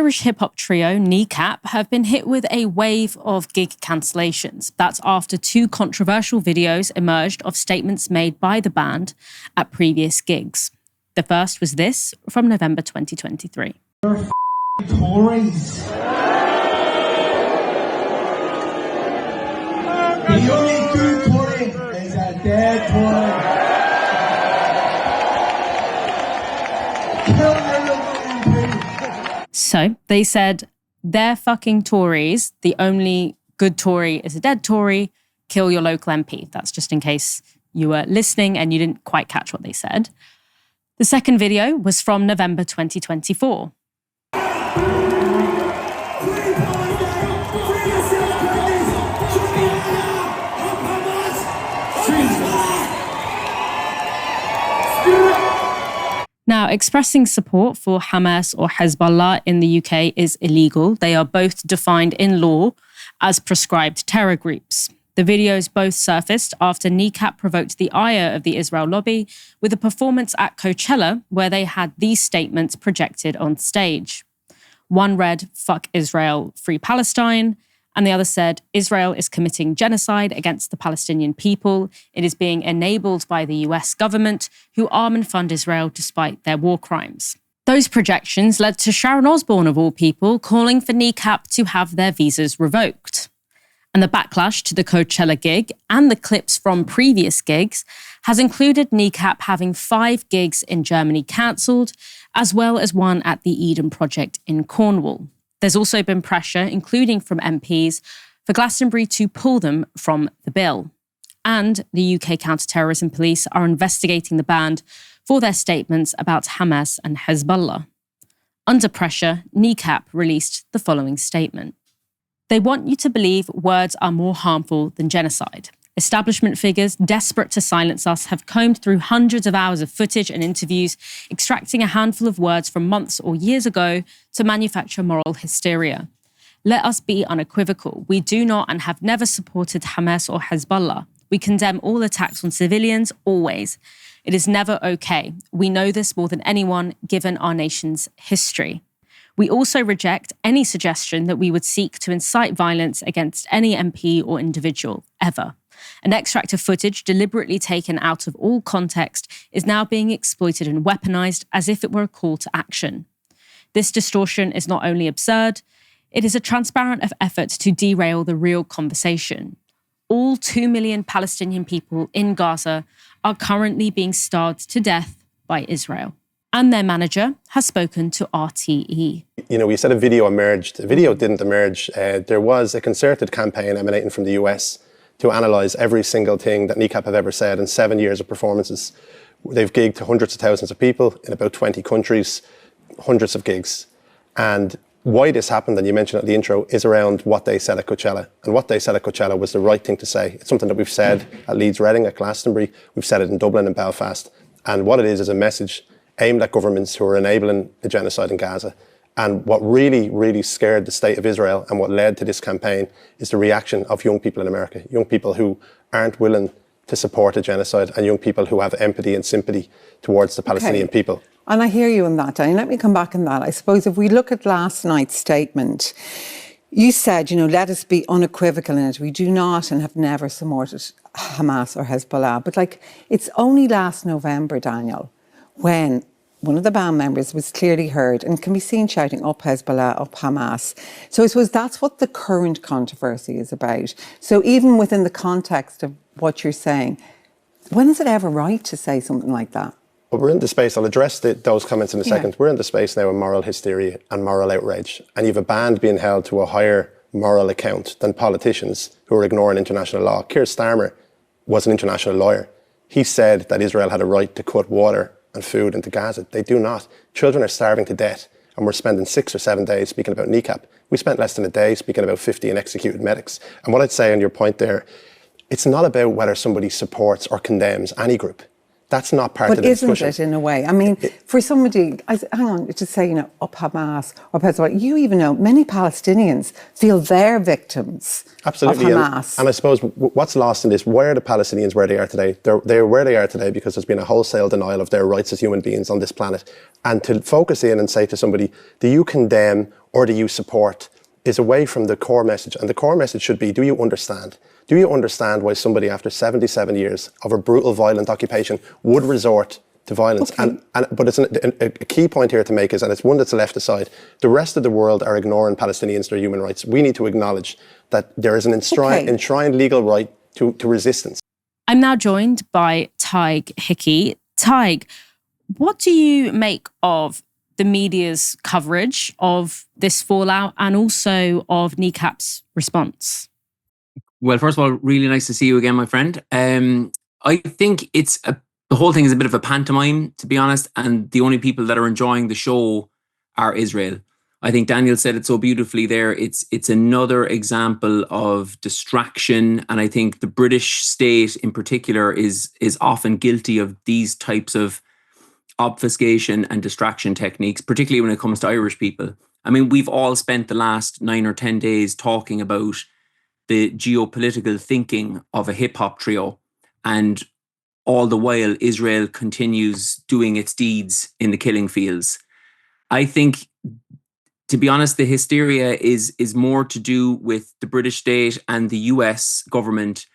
Irish hip-hop trio Kneecap have been hit with a wave of gig cancellations. That's after two controversial videos emerged of statements made by the band at previous gigs. The first was this from November 2023. You're Tories. The only good Tory is a dead Tory. Kill your local MP. So they said, they're fucking Tories. The only good Tory is a dead Tory. Kill your local MP. That's just in case you were listening and you didn't quite catch what they said. The second video was from November 2024. Now, expressing support for Hamas or Hezbollah in the UK is illegal. They are both defined in law as prescribed terror groups. The videos both surfaced after Kneecap provoked the ire of the Israel lobby with a performance at Coachella where they had these statements projected on stage. One read, "Fuck Israel, free Palestine," and the other said, "Israel is committing genocide against the Palestinian people. It is being enabled by the US government, who arm and fund Israel despite their war crimes." Those projections led to Sharon Osbourne, of all people, calling for Kneecap to have their visas revoked. And the backlash to the Coachella gig and the clips from previous gigs has included Kneecap having 5 gigs in Germany cancelled, as well as one at the Eden Project in Cornwall. There's also been pressure, including from MPs, for Glastonbury to pull them from the bill. And the UK counter-terrorism police are investigating the band for their statements about Hamas and Hezbollah. Under pressure, Kneecap released the following statement. They want you to believe words are more harmful than genocide. Establishment figures, desperate to silence us, have combed through hundreds of hours of footage and interviews, extracting a handful of words from months or years ago to manufacture moral hysteria. Let us be unequivocal. We do not and have never supported Hamas or Hezbollah. We condemn all attacks on civilians, always. It is never okay. We know this more than anyone, given our nation's history. We also reject any suggestion that we would seek to incite violence against any MP or individual, ever. An extract of footage deliberately taken out of all context is now being exploited and weaponized as if it were a call to action. This distortion is not only absurd, it is a transparent effort to derail the real conversation. All 2 million Palestinian people in Gaza are currently being starved to death by Israel. And their manager has spoken to RTE. You know, we said a video emerged. The video didn't emerge. There was a concerted campaign emanating from the US to analyse every single thing that Kneecap have ever said in 7 years of performances. They've gigged to hundreds of thousands of people in about 20 countries, hundreds of gigs. And why this happened, and you mentioned at the intro, is around what they said at Coachella. And what they said at Coachella was the right thing to say. It's something that we've said at Leeds Reading, at Glastonbury. We've said it in Dublin and Belfast. And what it is a message aimed at governments who are enabling the genocide in Gaza. And what really, really scared the state of Israel and what led to this campaign is the reaction of young people in America, young people who aren't willing to support a genocide and young people who have empathy and sympathy towards the Palestinian people. And I hear you on that, Danny. Let me come back on that. I suppose if we look at last night's statement, you said, you know, let us be unequivocal in it. We do not and have never supported Hamas or Hezbollah. But like, it's only last November, Daniel, when one of the band members was clearly heard and can be seen shouting, "Up Hezbollah, up Hamas." So I suppose that's what the current controversy is about. So even within the context of what you're saying, when is it ever right to say something like that? Well, we're in the space, I'll address those comments in a second. We're in the space now of moral hysteria and moral outrage. And you have a band being held to a higher moral account than politicians who are ignoring international law. Keir Starmer was an international lawyer. He said that Israel had a right to cut water and food into Gaza. They do not. Children are starving to death, and we're spending 6 or 7 days speaking about Kneecap. We spent less than a day speaking about 50 executed medics. And what I'd say on your point there, it's not about whether somebody supports or condemns any group. That's not part of the discussion. But isn't it, in a way? I mean, for somebody, hang on, to say, you know, up Hamas or Hezbollah, you even know many Palestinians feel they're victims of Hamas. And I suppose what's lost in this, why are the Palestinians where they are today? They're where they are today because there's been a wholesale denial of their rights as human beings on this planet. And to focus in and say to somebody, do you condemn or do you support, is away from the core message. And the core message should be, do you understand? Do you understand why somebody after 77 years of a brutal, violent occupation would resort to violence? Okay. But it's a key point here to make is, and it's one that's left aside, the rest of the world are ignoring Palestinians, their human rights. We need to acknowledge that there is an enshrined legal right to resistance. I'm now joined by Tadhg Hickey. Tadhg, what do you make of the media's coverage of this fallout and also of Kneecap's response? Well, first of all, really nice to see you again, my friend. I think the whole thing is a bit of a pantomime, to be honest, and the only people that are enjoying the show are Israel. I think Daniel said it so beautifully there. It's another example of distraction, and I think the British state in particular is often guilty of these types of obfuscation and distraction techniques, particularly when it comes to Irish people. I mean, we've all spent the last 9 or 10 days talking about the geopolitical thinking of a hip-hop trio, and all the while Israel continues doing its deeds in the killing fields. I think, to be honest, the hysteria is more to do with the British state and the US government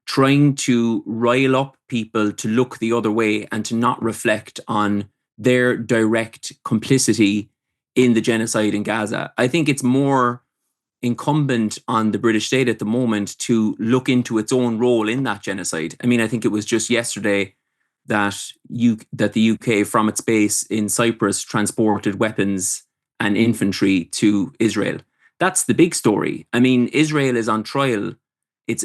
trying to rile up people to look the other way and to not reflect on their direct complicity in the genocide in Gaza. I think it's more incumbent on the British state at the moment to look into its own role in that genocide. I mean, I think it was just yesterday that the UK from its base in Cyprus transported weapons and infantry to Israel. That's the big story. I mean, Israel is on trial. It's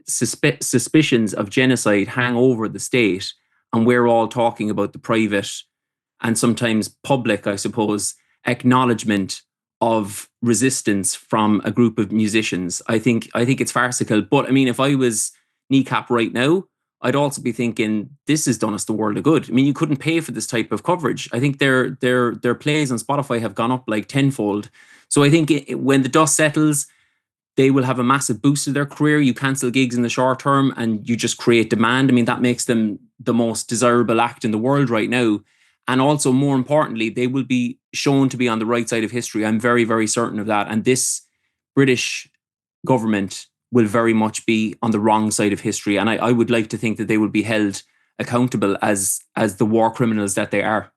suspicions of genocide hang over the state, and we're all talking about the private and sometimes public, I suppose, acknowledgement of resistance from a group of musicians. I think it's farcical. But I mean, if I was Kneecap right now, I'd also be thinking this has done us the world of good. I mean, you couldn't pay for this type of coverage. I think their plays on Spotify have gone up like tenfold. So I think when the dust settles, they will have a massive boost to their career. You cancel gigs in the short term and you just create demand. I mean, that makes them the most desirable act in the world right now. And also, more importantly, they will be shown to be on the right side of history. I'm very, very certain of that. And this British government will very much be on the wrong side of history. And I would like to think that they will be held accountable as the war criminals that they are.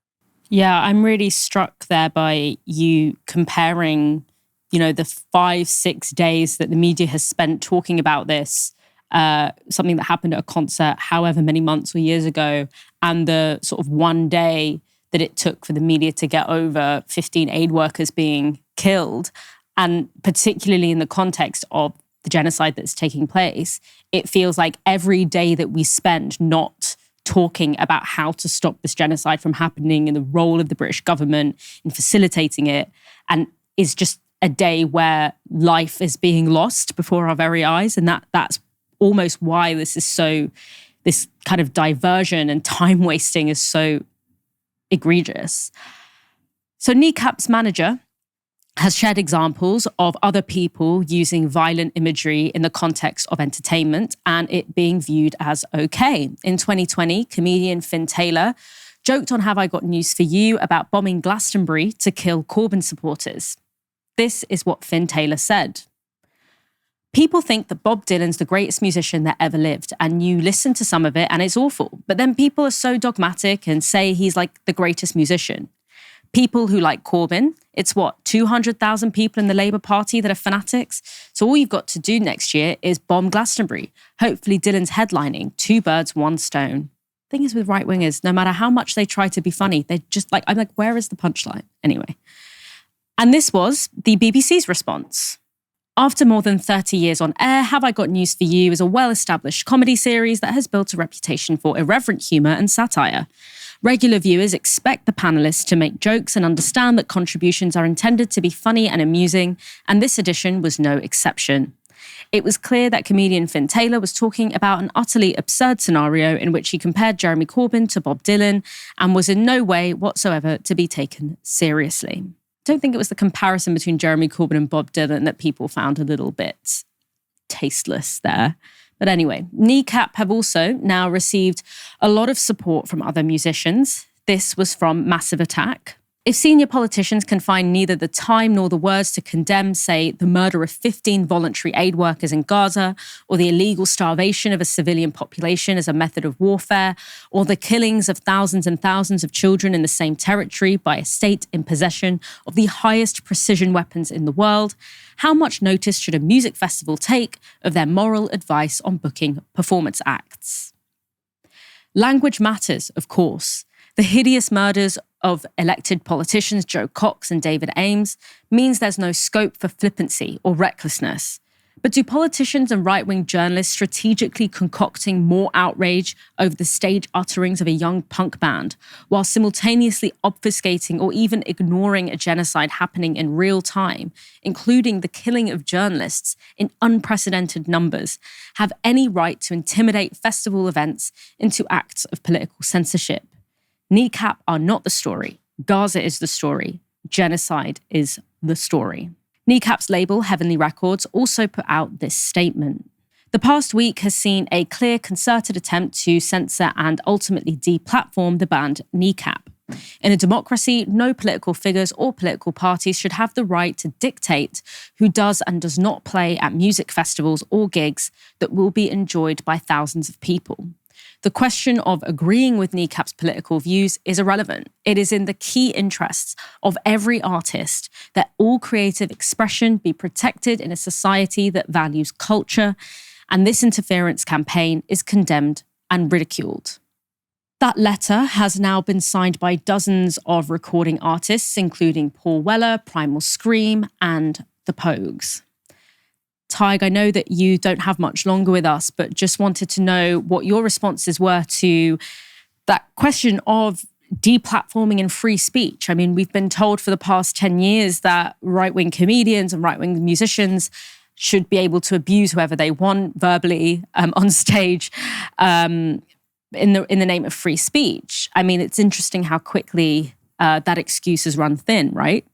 Yeah, I'm really struck there by you comparing, the 5-6 days that the media has spent talking about this, something that happened at a concert however many months or years ago, and the sort of one day that it took for the media to get over 15 aid workers being killed. And particularly in the context of the genocide that's taking place, it feels like every day that we spend not talking about how to stop this genocide from happening and the role of the British government in facilitating it, and is just a day where life is being lost before our very eyes. And that's almost why this kind of diversion and time wasting is so egregious. So Kneecap's manager has shared examples of other people using violent imagery in the context of entertainment and it being viewed as okay. In 2020, comedian Finn Taylor joked on Have I Got News For You about bombing Glastonbury to kill Corbyn supporters. This is what Finn Taylor said. People think that Bob Dylan's the greatest musician that ever lived, and you listen to some of it and it's awful. But then people are so dogmatic and say he's like the greatest musician. People who like Corbyn, it's 200,000 people in the Labour Party that are fanatics? So all you've got to do next year is bomb Glastonbury. Hopefully Dylan's headlining, 2 birds, 1 stone. Thing is with right-wingers, no matter how much they try to be funny, they're just I'm like, where is the punchline? Anyway. And this was the BBC's response. After more than 30 years on air, Have I Got News For You is a well-established comedy series that has built a reputation for irreverent humour and satire. Regular viewers expect the panellists to make jokes and understand that contributions are intended to be funny and amusing, and this edition was no exception. It was clear that comedian Finn Taylor was talking about an utterly absurd scenario in which he compared Jeremy Corbyn to Bob Dylan and was in no way whatsoever to be taken seriously. I don't think it was the comparison between Jeremy Corbyn and Bob Dylan that people found a little bit tasteless there. But anyway, Kneecap have also now received a lot of support from other musicians. This was from Massive Attack, If senior politicians can find neither the time nor the words to condemn, say, the murder of 15 voluntary aid workers in Gaza, or the illegal starvation of a civilian population as a method of warfare, or the killings of thousands and thousands of children in the same territory by a state in possession of the highest precision weapons in the world, how much notice should a music festival take of their moral advice on booking performance acts? Language matters, of course. The hideous murders of elected politicians Joe Cox and David Ames means there's no scope for flippancy or recklessness. But do politicians and right-wing journalists strategically concocting more outrage over the stage utterings of a young punk band while simultaneously obfuscating or even ignoring a genocide happening in real time, including the killing of journalists in unprecedented numbers, have any right to intimidate festival events into acts of political censorship? Kneecap are not the story. Gaza is the story. Genocide is the story. Kneecap's label, Heavenly Records, also put out this statement. The past week has seen a clear, concerted attempt to censor and ultimately deplatform the band Kneecap. In a democracy, no political figures or political parties should have the right to dictate who does and does not play at music festivals or gigs that will be enjoyed by thousands of people. The question of agreeing with Kneecap's political views is irrelevant. It is in the key interests of every artist that all creative expression be protected in a society that values culture, and this interference campaign is condemned and ridiculed. That letter has now been signed by dozens of recording artists, including Paul Weller, Primal Scream, and the Pogues. Tadhg, I know that you don't have much longer with us, but just wanted to know what your responses were to that question of deplatforming and free speech. I mean, we've been told for the past 10 years that right-wing comedians and right-wing musicians should be able to abuse whoever they want verbally on stage in the name of free speech. I mean, it's interesting how quickly that excuse has run thin, right?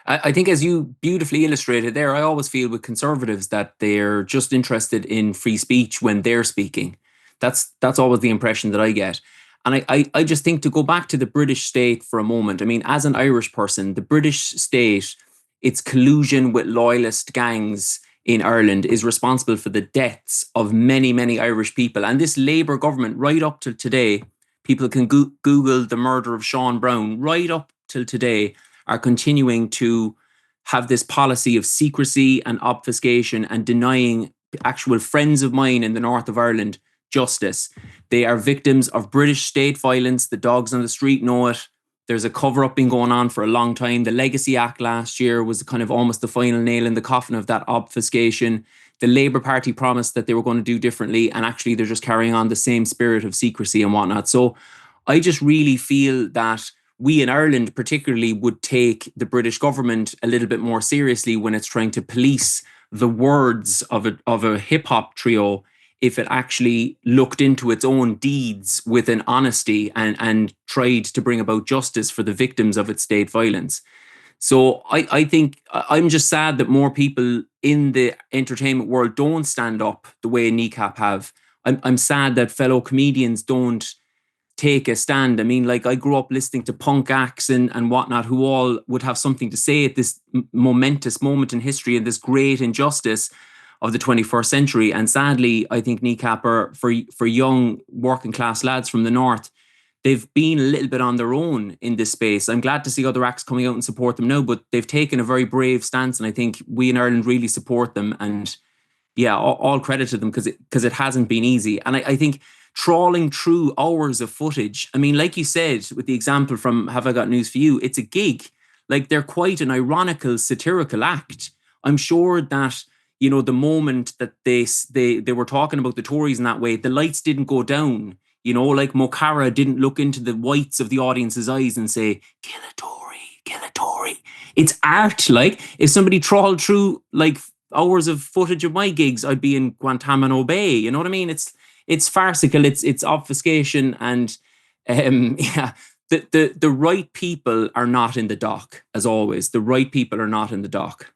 I think, as you beautifully illustrated there, I always feel with conservatives that they're just interested in free speech when they're speaking. That's always the impression that I get. And I just think, to go back to the British state for a moment, I mean, as an Irish person, the British state, its collusion with loyalist gangs in Ireland is responsible for the deaths of many, many Irish people. And this Labour government, right up till today, people can Google the murder of Sean Brown, right up till today, are continuing to have this policy of secrecy and obfuscation and denying actual friends of mine in the north of Ireland justice. They are victims of British state violence. The dogs on the street know it. There's a cover-up been going on for a long time. The Legacy Act last year was kind of almost the final nail in the coffin of that obfuscation. The Labour Party promised that they were going to do differently, and actually they're just carrying on the same spirit of secrecy and whatnot. So I just really feel that we in Ireland particularly would take the British government a little bit more seriously when it's trying to police the words of a hip-hop trio if it actually looked into its own deeds with an honesty and tried to bring about justice for the victims of its state violence. So I think I'm just sad that more people in the entertainment world don't stand up the way Kneecap have. I'm sad that fellow comedians don't take a stand. I mean, like, I grew up listening to punk acts and whatnot who all would have something to say at this momentous moment in history and this great injustice of the 21st century. And sadly, I think Kneecap are, for young working class lads from the north, they've been a little bit on their own in this space. I'm glad to see other acts coming out and support them now, but they've taken a very brave stance, and I think we in Ireland really support them. And yeah, all credit to them, because it hasn't been easy. And I think trawling through hours of footage, I mean, like you said, with the example from Have I Got News For You, it's a gig. Like, they're quite an ironical, satirical act. I'm sure that, you know, the moment that they were talking about the Tories in that way, the lights didn't go down. You know, like Mo Farah didn't look into the whites of the audience's eyes and say, kill a Tory, kill a Tory. It's art. Like, if somebody trawled through like hours of footage of my gigs, I'd be in Guantanamo Bay. You know what I mean? It's farcical, it's obfuscation, and yeah, the right people are not in the dock, as always. The right people are not in the dock.